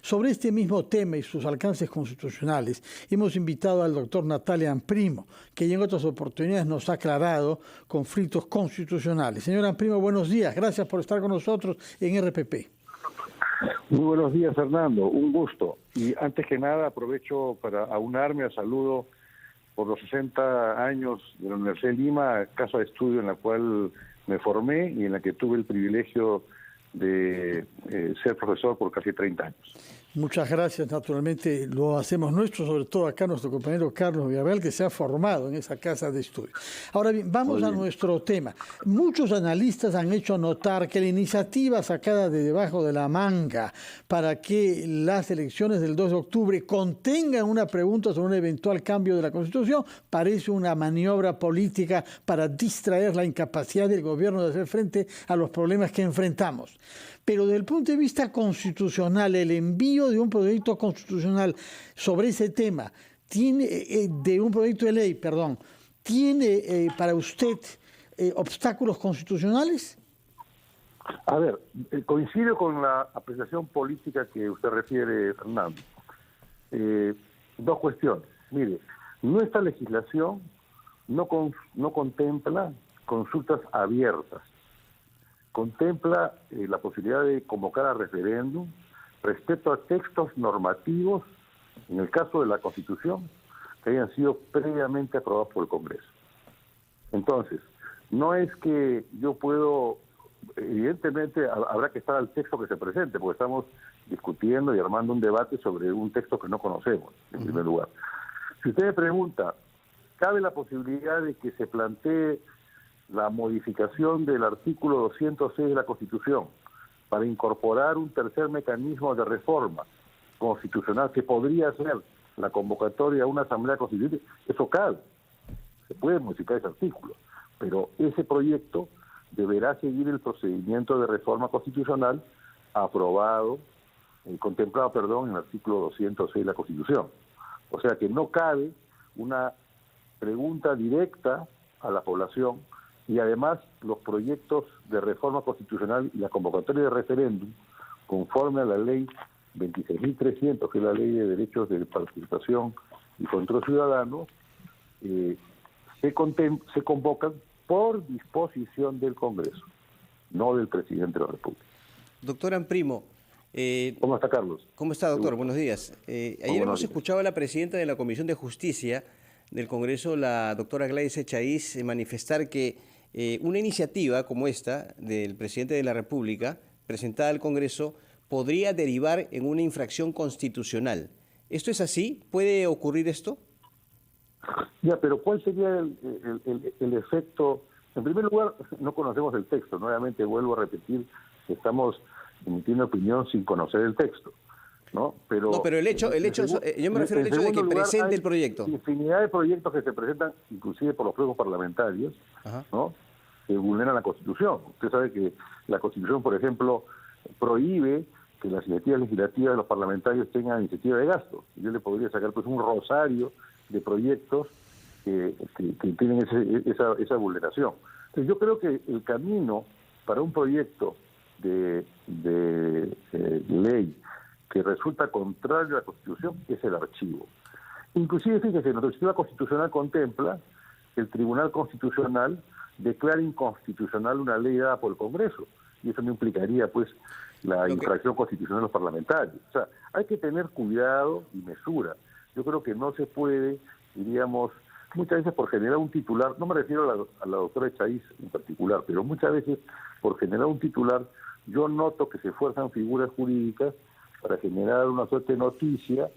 Sobre este mismo tema y sus alcances constitucionales, hemos invitado al doctor Natalia Primo, que en otras oportunidades nos ha aclarado conflictos constitucionales. Señora Primo, buenos días. Gracias por estar con nosotros en RPP. Muy buenos días, Fernando. Un gusto. Y antes que nada, aprovecho para aunarme al saludo por los 60 años de la Universidad de Lima, casa de estudio en la cual me formé y en la que tuve el privilegio de ser profesor por casi 30 años. Muchas gracias, naturalmente lo hacemos nuestro, sobre todo acá nuestro compañero Carlos Villarreal, que se ha formado en esa casa de estudio. Ahora bien, vamos a nuestro tema. Muchos analistas han hecho notar que la iniciativa sacada de debajo de la manga para que las elecciones del 2 de octubre contengan una pregunta sobre un eventual cambio de la Constitución parece una maniobra política para distraer la incapacidad del gobierno de hacer frente a los problemas que enfrentamos. Pero desde el punto de vista constitucional, el envío de un proyecto constitucional sobre ese tema, de un proyecto de ley, ¿tiene para usted obstáculos constitucionales? A ver, coincido con la apreciación política que usted refiere, Fernando. Dos cuestiones. Mire, nuestra legislación no contempla consultas abiertas. Contempla la posibilidad de convocar a referéndum respecto a textos normativos, en el caso de la Constitución, que hayan sido previamente aprobados por el Congreso. Entonces, no es que yo puedo, evidentemente habrá que estar al texto que se presente, porque estamos discutiendo y armando un debate sobre un texto que no conocemos, en primer lugar. Si usted me pregunta, ¿cabe la posibilidad de que se plantee la modificación del artículo 206 de la Constitución para incorporar un tercer mecanismo de reforma constitucional que podría ser la convocatoria a una asamblea constituyente? Eso cabe, se puede modificar ese artículo, pero ese proyecto deberá seguir el procedimiento de reforma constitucional aprobado, contemplado, en el artículo 206 de la Constitución. O sea que no cabe una pregunta directa a la población. Y además los proyectos de reforma constitucional y la convocatoria de referéndum, conforme a la ley 26.300, que es la ley de derechos de participación y control ciudadano, se convocan por disposición del Congreso, no del presidente de la República. Doctor Primo. ¿Cómo está, Carlos? ¿Cómo está, doctor? Buenos días. Ayer hemos escuchado a la presidenta de la Comisión de Justicia del Congreso, la doctora Gladys Echaíz, manifestar que una iniciativa como esta del presidente de la República, presentada al Congreso, podría derivar en una infracción constitucional. ¿Esto es así? ¿Puede ocurrir esto? Ya, pero ¿cuál sería el efecto? En primer lugar, no conocemos el texto. Nuevamente vuelvo a repetir que estamos emitiendo opinión sin conocer el texto. ¿No? Pero el hecho, yo me refiero al hecho de que presente el proyecto. Infinidad de proyectos que se presentan, inclusive por los propios parlamentarios, ¿no?, que vulneran la Constitución. Usted sabe que la Constitución, por ejemplo, prohíbe que las iniciativas legislativas de los parlamentarios tengan iniciativa de gasto. Yo le podría sacar pues un rosario de proyectos que tienen esa vulneración. Entonces yo creo que el camino para un proyecto de ley que resulta contrario a la Constitución es el archivo. Inclusive, fíjese, nuestra sistema constitucional contempla que el Tribunal Constitucional declara inconstitucional una ley dada por el Congreso, y eso no implicaría, pues, la infracción constitucional de los parlamentarios. O sea, hay que tener cuidado y mesura. Yo creo que no se puede, diríamos, muchas veces por generar un titular, no me refiero a la doctora Echaíz en particular, pero muchas veces por generar un titular, yo noto que se fuerzan figuras jurídicas para generar una suerte de noticia,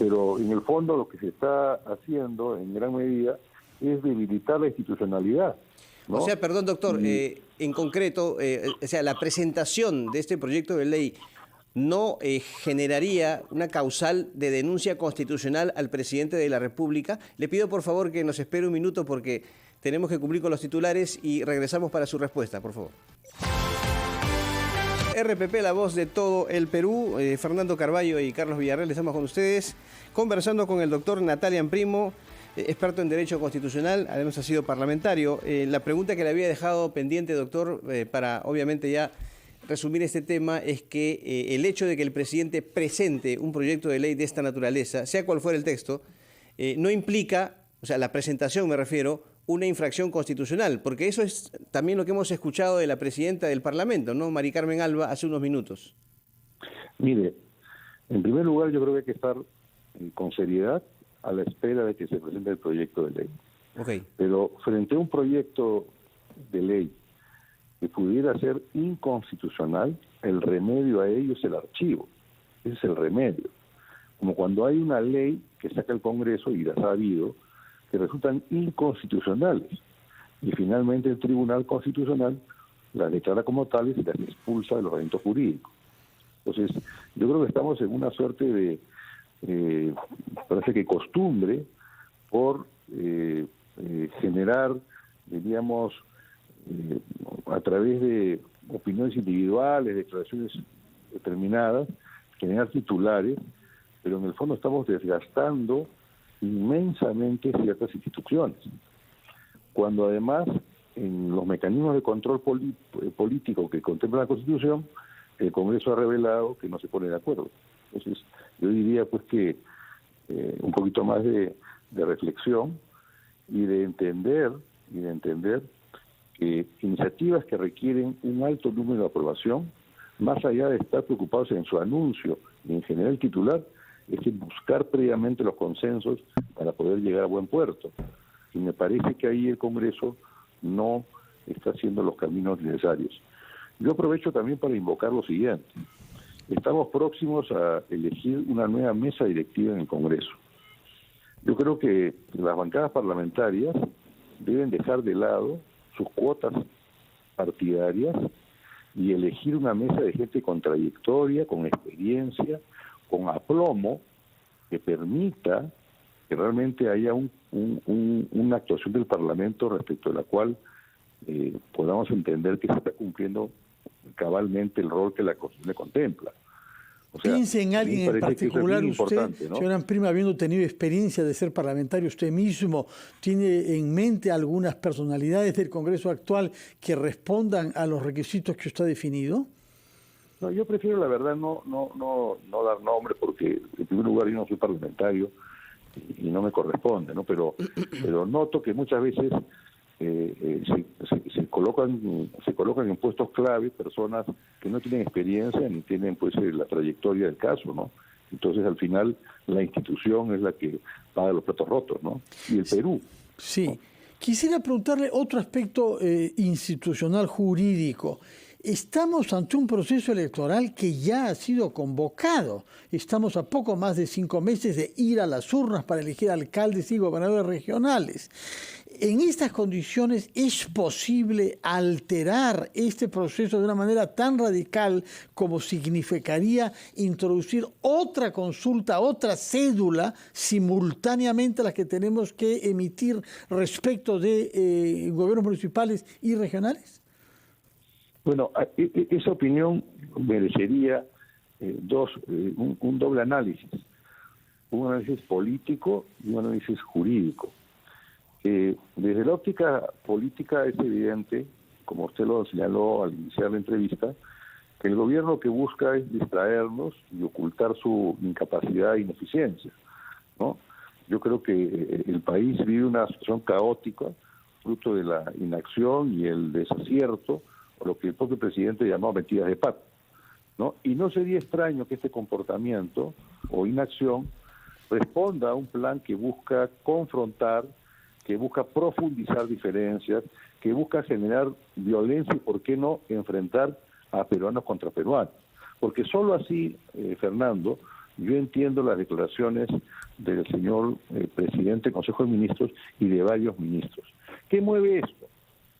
pero en el fondo lo que se está haciendo en gran medida es debilitar la institucionalidad, ¿no? O sea, perdón, doctor, en concreto, o sea, la presentación de este proyecto de ley no generaría una causal de denuncia constitucional al presidente de la República. Le pido por favor que nos espere un minuto porque tenemos que cumplir con los titulares y regresamos para su respuesta, por favor. RPP, la voz de todo el Perú. Fernando Carballo y Carlos Villarreal, estamos con ustedes conversando con el doctor Natalia Primo, experto en Derecho Constitucional, además ha sido parlamentario. La pregunta que le había dejado pendiente, doctor, para obviamente ya resumir este tema es que el hecho de que el presidente presente un proyecto de ley de esta naturaleza, sea cual fuera el texto, no implica, o sea, la presentación me refiero, una infracción constitucional, porque eso es también lo que hemos escuchado de la presidenta del Parlamento, ¿no? Mari Carmen Alba, hace unos minutos. Mire, en primer lugar yo creo que hay que estar con seriedad a la espera de que se presente el proyecto de ley. Okay. Pero frente a un proyecto de ley que pudiera ser inconstitucional, el remedio a ello es el archivo. Ese es el remedio. Como cuando hay una ley que saca el Congreso, y las ha habido, que resultan inconstitucionales. Y finalmente el Tribunal Constitucional las declara como tales y las expulsa de los ordenamientos jurídicos. Entonces, yo creo que estamos en una suerte de, parece que costumbre, por generar, diríamos, a través de opiniones individuales, declaraciones determinadas, generar titulares, pero en el fondo estamos desgastando inmensamente ciertas instituciones. Cuando además, en los mecanismos de control político que contempla la Constitución, el Congreso ha revelado que no se pone de acuerdo. Entonces, yo diría pues que un poquito más de reflexión y de entender que iniciativas que requieren un alto número de aprobación, más allá de estar preocupados en su anuncio y en generar el titular, es en buscar previamente los consensos para poder llegar a buen puerto. Y me parece que ahí el Congreso no está haciendo los caminos necesarios. Yo aprovecho también para invocar lo siguiente. Estamos próximos a elegir una nueva mesa directiva en el Congreso. Yo creo que las bancadas parlamentarias deben dejar de lado sus cuotas partidarias y elegir una mesa de gente con trayectoria, con experiencia, con aplomo, que permita que realmente haya una actuación del Parlamento respecto a la cual podamos entender que se está cumpliendo cabalmente el rol que la Constitución le contempla. O sea, piense en alguien en particular, usted, ¿no? señora Prima, habiendo tenido experiencia de ser parlamentario usted mismo, ¿tiene en mente algunas personalidades del Congreso actual que respondan a los requisitos que usted ha definido? No, yo prefiero, la verdad, no dar nombre, porque en primer lugar yo no soy parlamentario y no me corresponde, ¿no? Pero noto que muchas veces se colocan en puestos clave personas que no tienen experiencia ni tienen pues la trayectoria del caso, ¿no? Entonces al final la institución es la que paga los platos rotos, ¿no? Y el Perú. Sí. ¿no? Quisiera preguntarle otro aspecto institucional jurídico. Estamos ante un proceso electoral que ya ha sido convocado. Estamos a poco más de 5 meses de ir a las urnas para elegir alcaldes y gobernadores regionales. En estas condiciones, ¿es posible alterar este proceso de una manera tan radical como significaría introducir otra consulta, otra cédula simultáneamente a la que tenemos que emitir respecto de gobiernos municipales y regionales? Bueno, esa opinión merecería un doble análisis, un análisis político y un análisis jurídico. Desde la óptica política es evidente, como usted lo señaló al iniciar la entrevista, que el gobierno lo que busca es distraernos y ocultar su incapacidad e ineficiencia, ¿no? Yo creo que el país vive una situación caótica, fruto de la inacción y el desacierto, o lo que el propio presidente llamó metidas de pata, ¿no? Y no sería extraño que este comportamiento o inacción responda a un plan que busca confrontar, que busca profundizar diferencias, que busca generar violencia y, ¿por qué no?, enfrentar a peruanos contra peruanos. Porque solo así, Fernando, yo entiendo las declaraciones del señor presidente del Consejo de Ministros y de varios ministros. ¿Qué mueve esto?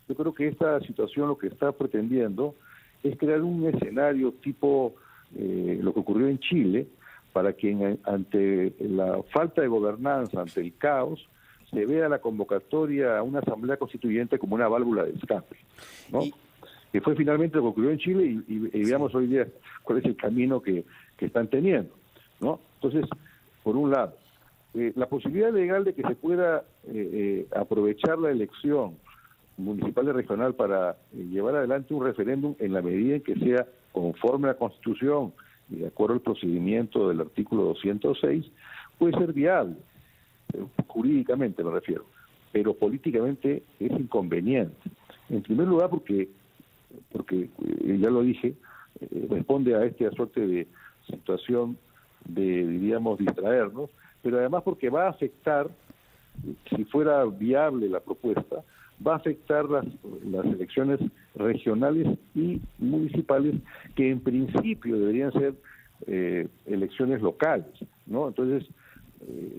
Yo creo que esta situación lo que está pretendiendo es crear un escenario tipo lo que ocurrió en Chile, para que ante la falta de gobernanza, ante el caos, se vea la convocatoria a una asamblea constituyente como una válvula de escape, ¿no? Que fue finalmente lo que ocurrió en Chile y veamos hoy día cuál es el camino que están teniendo, ¿no? Entonces, por un lado, la posibilidad legal de que se pueda aprovechar la elección municipal y regional para llevar adelante un referéndum en la medida en que sea conforme a la Constitución y de acuerdo al procedimiento del artículo 206, puede ser viable, jurídicamente me refiero, pero políticamente es inconveniente. En primer lugar porque ya lo dije, responde a esta suerte de situación de, diríamos, distraernos, pero además porque va a afectar, si fuera viable la propuesta, va a afectar las elecciones regionales y municipales, que en principio deberían ser elecciones locales, ¿no? Entonces,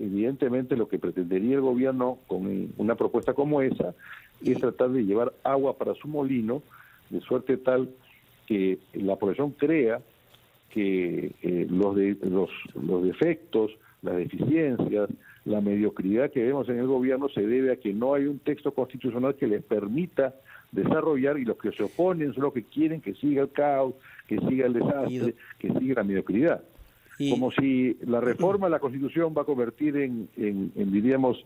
evidentemente lo que pretendería el gobierno con una propuesta como esa es tratar de llevar agua para su molino, de suerte tal que la población crea que los defectos, las deficiencias, la mediocridad que vemos en el gobierno se debe a que no hay un texto constitucional que les permita desarrollar, y los que se oponen son los que quieren que siga el caos, que siga el desastre, que siga la mediocridad. Como si la reforma a la Constitución va a convertir diríamos,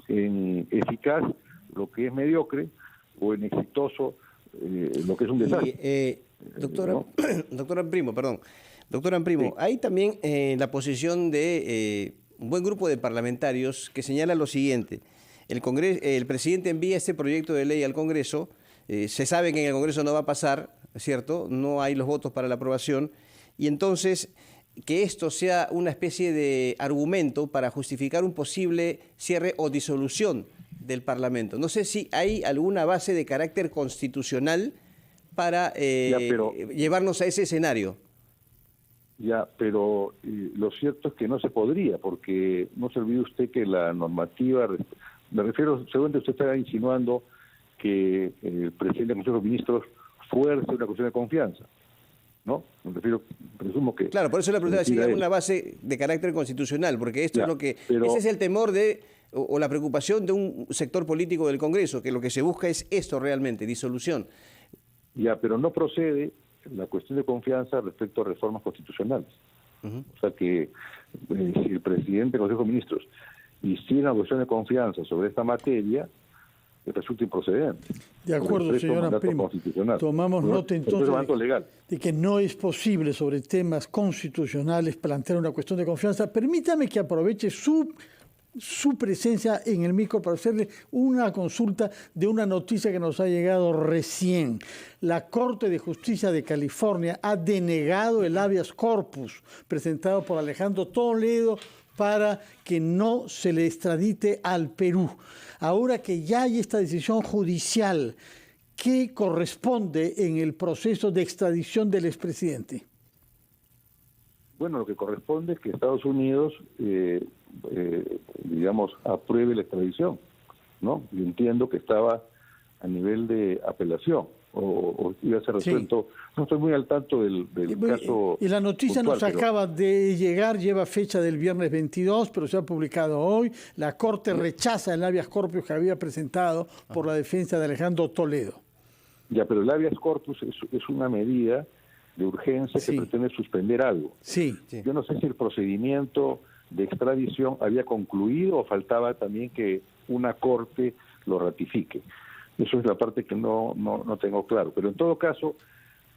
en eficaz lo que es mediocre, o en exitoso lo que es un desastre. Doctora Primo, sí. Hay también la posición de un buen grupo de parlamentarios que señala lo siguiente: el presidente envía este proyecto de ley al Congreso, se sabe que en el Congreso no va a pasar, ¿cierto? No hay los votos para la aprobación, y entonces que esto sea una especie de argumento para justificar un posible cierre o disolución del Parlamento. No sé si hay alguna base de carácter constitucional para llevarnos a ese escenario. Ya, pero lo cierto es que no se podría, porque no se olvide usted que la normativa, me refiero, seguramente usted está insinuando que el presidente del Consejo de Ministros fuerce una cuestión de confianza, ¿no? Me refiero, presumo que... Claro, por eso la pregunta si hay una base de carácter constitucional, porque esto es lo que... ese es el temor o la preocupación de un sector político del Congreso, que lo que se busca es esto realmente, disolución. Ya, pero no procede la cuestión de confianza respecto a reformas constitucionales. O sea que si el presidente del Consejo de Ministros hiciera una cuestión de confianza sobre esta materia, resulta improcedente. De acuerdo, señora Primo. Tomamos nota entonces de que no es posible sobre temas constitucionales plantear una cuestión de confianza. Permítame que aproveche su presencia en el micro para hacerle una consulta de una noticia que nos ha llegado recién. La Corte de Justicia de California ha denegado el habeas corpus presentado por Alejandro Toledo para que no se le extradite al Perú. Ahora que ya hay esta decisión judicial, ¿qué corresponde en el proceso de extradición del expresidente? Bueno, lo que corresponde es que Estados Unidos, digamos, apruebe la extradición, ¿no? Yo entiendo que estaba a nivel de apelación, o iba a ser resuelto. Sí. No estoy muy al tanto del caso. Y la noticia puntual, nos acaba de llegar, lleva fecha del viernes 22, pero se ha publicado hoy. La Corte rechaza el habeas corpus que había presentado por la defensa de Alejandro Toledo. Ya, pero el habeas corpus es una medida de urgencia que pretende suspender algo. Sí. Yo no sé si el procedimiento de extradición había concluido o faltaba también que una corte lo ratifique. Eso es la parte que no tengo claro. Pero en todo caso,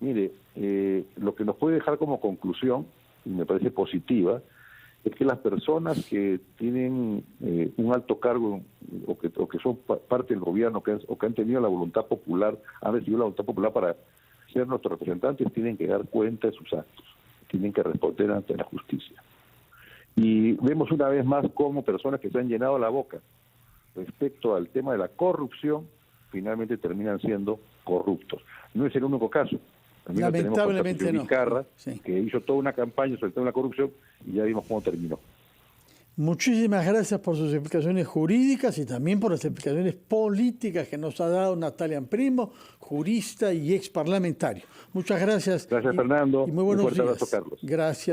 mire, lo que nos puede dejar como conclusión, y me parece positiva, es que las personas que tienen un alto cargo o que son parte del gobierno o que han tenido la voluntad popular, han recibido la voluntad popular para ser nuestros representantes, tienen que dar cuenta de sus actos, tienen que responder ante la justicia. Y vemos una vez más cómo personas que se han llenado la boca respecto al tema de la corrupción, finalmente terminan siendo corruptos. No es el único caso. También lamentablemente tenemos Vizcarra, que hizo toda una campaña sobre el tema de la corrupción y ya vimos cómo terminó. Muchísimas gracias por sus explicaciones jurídicas y también por las explicaciones políticas que nos ha dado Natalia Primo, jurista y ex parlamentario. Muchas gracias. Gracias, Fernando. Y muy buenos días. Abrazo, Carlos. Gracias.